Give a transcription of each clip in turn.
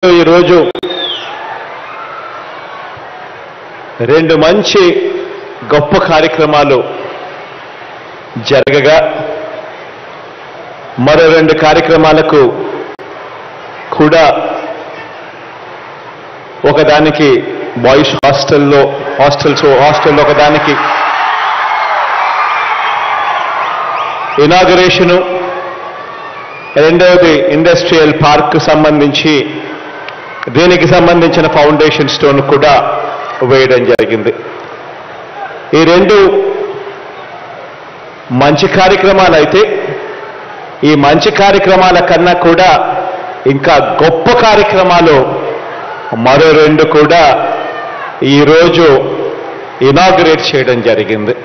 ఈరోజు రెండు మంచి గొప్ప కార్యక్రమాలు జరగగా మరో రెండు కార్యక్రమాలకు కూడా ఒకదానికి బాయ్స్ హాస్టల్లో ఒకదానికి ఇనాగరేషను, రెండవది ఇండస్ట్రియల్ పార్క్ సంబంధించి దీనికి సంబంధించిన ఫౌండేషన్ స్టోన్ కూడా వేయడం జరిగింది. ఈ రెండు మంచి కార్యక్రమాలు అయితే ఈ మంచి కార్యక్రమాల కన్నా కూడా ఇంకా గొప్ప కార్యక్రమాలు మరో రెండు కూడా ఈరోజు ఇనాగరేట్ చేయడం జరిగింది.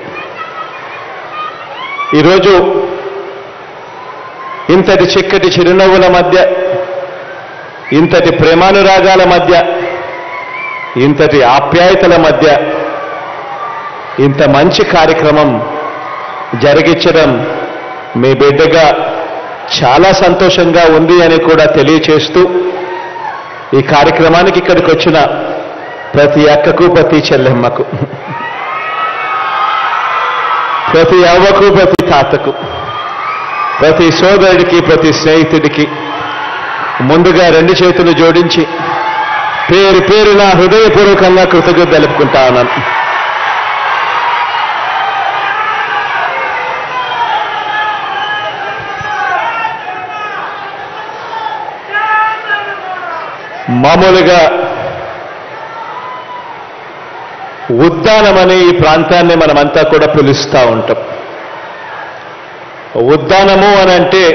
ఈరోజు ఇంతటి చిక్కటి చిరునవ్వుల మధ్య, ఇంతటి ప్రేమానురాగాల మధ్య, ఇంతటి ఆప్యాయతల మధ్య ఇంత మంచి కార్యక్రమం జరిగించడం మీ బిడ్డగా చాలా సంతోషంగా ఉంది అని కూడా తెలియచేస్తూ, ఈ కార్యక్రమానికి ఇక్కడికి వచ్చిన ప్రతి అక్కకు, ప్రతి చెల్లెమ్మకు, ప్రతి అవ్వకు, ప్రతి తాతకు, ప్రతి సోదరుడికి, ప్రతి స్నేహితుడికి ముందుగా రెండు చేతులు జోడించి పేరు పేరున హృదయపూర్వకంగా కృతజ్ఞత తెలుపుకుంటా ఉన్నాను. మామూలుగా ఉద్దానమని ఈ ప్రాంతాన్ని మనమంతా కూడా పిలుస్తూ ఉంటాం. ఉద్దానము అని అంటే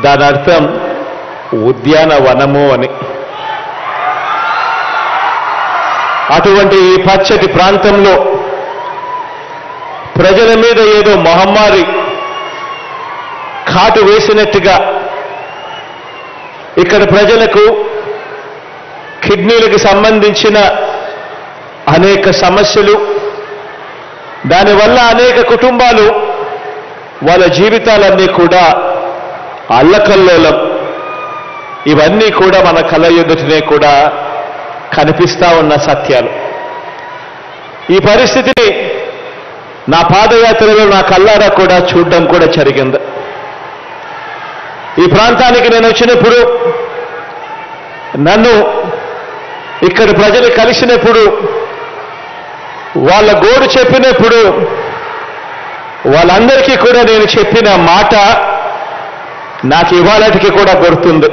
దాని అర్థం ఉద్యానవనము అని. అటువంటి ఈ పచ్చటి ప్రాంతంలో ప్రజల మీద ఏదో మహమ్మారి కాటు వేసినట్టుగా ఇక్కడ ప్రజలకు కిడ్నీలకు సంబంధించిన అనేక సమస్యలు, దానివల్ల అనేక కుటుంబాలు వాళ్ళ జీవితాలన్నీ కూడా అల్లకల్లోలం, ఇవన్నీ కూడా మన కళ్ళ ఎదుటనే కూడా కనిపిస్తా ఉన్న సత్యాలు. ఈ పరిస్థితిని నా పాదయాత్రలో నా కళ్ళారా కూడా చూడడం కూడా జరిగింది. ఈ ప్రాంతానికి నేను వచ్చినప్పుడు, నన్ను ఇక్కడ ప్రజలు కలిసినప్పుడు, వాళ్ళ గోడు చెప్పినప్పుడు వాళ్ళందరికీ కూడా నేను చెప్పిన మాట నాకు ఇవాళటికి కూడా గుర్తుంది.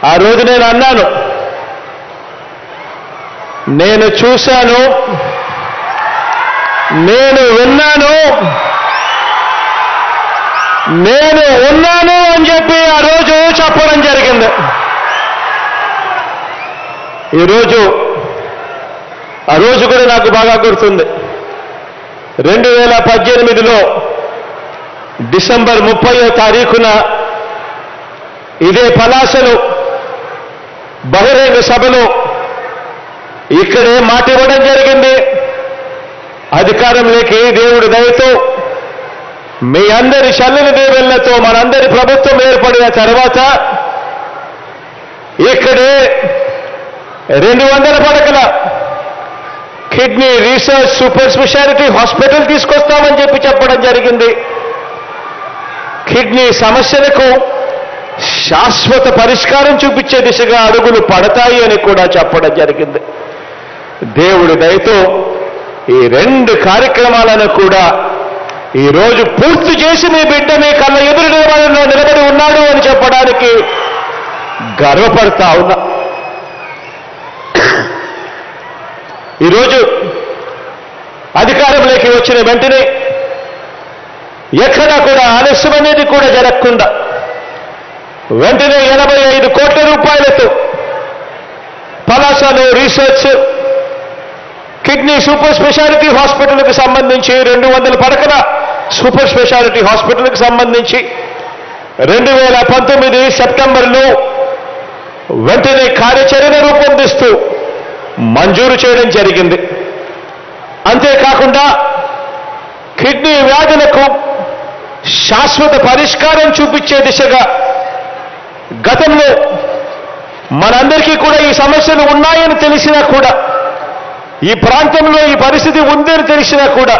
ఆ రోజు నేను అన్నాను, నేను చూశాను, నేను విన్నాను, నేను ఉన్నాను అని చెప్పి ఆ రోజు చెప్పడం జరిగింది. ఆ రోజు కూడా నాకు బాగా గుర్తుంది. 2018లో డిసెంబర్ 30వ తారీఖున ఇదే పలాసలో బహిరంగ సభలో ఇక్కడే మాట ఇవ్వడం జరిగింది. అధికారంలోకి దేవుడి దయతో, మీ అందరి చల్లని దేవుళ్లతో మనందరి ప్రభుత్వం ఏర్పడిన తర్వాత ఇక్కడే 200 పడకల kidney research super speciality hospital తీసుకొస్తామని చెప్పడం జరిగింది. కిడ్నీ సమస్యలకు శాశ్వత పరిష్కారం చూపించే దిశగా అడుగులు పడతాయి అని కూడా చెప్పడం జరిగింది. దేవుడి దయతో ఈ రెండు కార్యక్రమాలను కూడా ఈరోజు పూర్తి చేసి మీ బిడ్డ మీ కళ్ళ ఎదురు నిలబడి ఉన్నాడు అని చెప్పడానికి గర్వపడతా ఉన్నా. ఈరోజు అధికారంలోకి వచ్చిన వెంటనే ఎక్కడా కూడా ఆలస్యం అనేది కూడా జరగకుండా వెంటనే 85 కోట్ల రూపాయలతో పలాసలో రీసెర్చ్ కిడ్నీ సూపర్ స్పెషాలిటీ హాస్పిటల్కి సంబంధించి 200 పడకల సూపర్ స్పెషాలిటీ హాస్పిటల్కి సంబంధించి 2019 సెప్టెంబర్లో వెంటనే కార్యాచరణ రూపొందిస్తూ మంజూరు చేయడం జరిగింది. అంతేకాకుండా కిడ్నీ వ్యాధులకు శాశ్వత పరిష్కారం చూపించే దిశగా గతంలో మనందరికీ కూడా ఈ సమస్యలు ఉన్నాయని తెలిసినా కూడా, ఈ ప్రాంతంలో ఈ పరిస్థితి ఉందని తెలిసినా కూడా,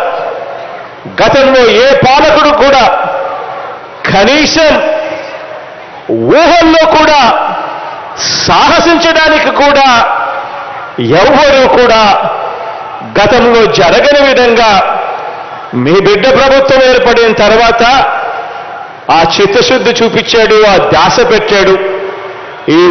గతంలో ఏ పాలకుడు కూడా కనీసం ఊహల్లో కూడా సాహసించడానికి కూడా ఎవ్వరూ కూడా గతంలో జరగని విధంగా మీ బిడ్డ ప్రభుత్వం ఏర్పడిన తర్వాత ఆ చిత్తశుద్ధి చూపించాడు, ఆ ధ్యాస పెట్టాడు. ఈ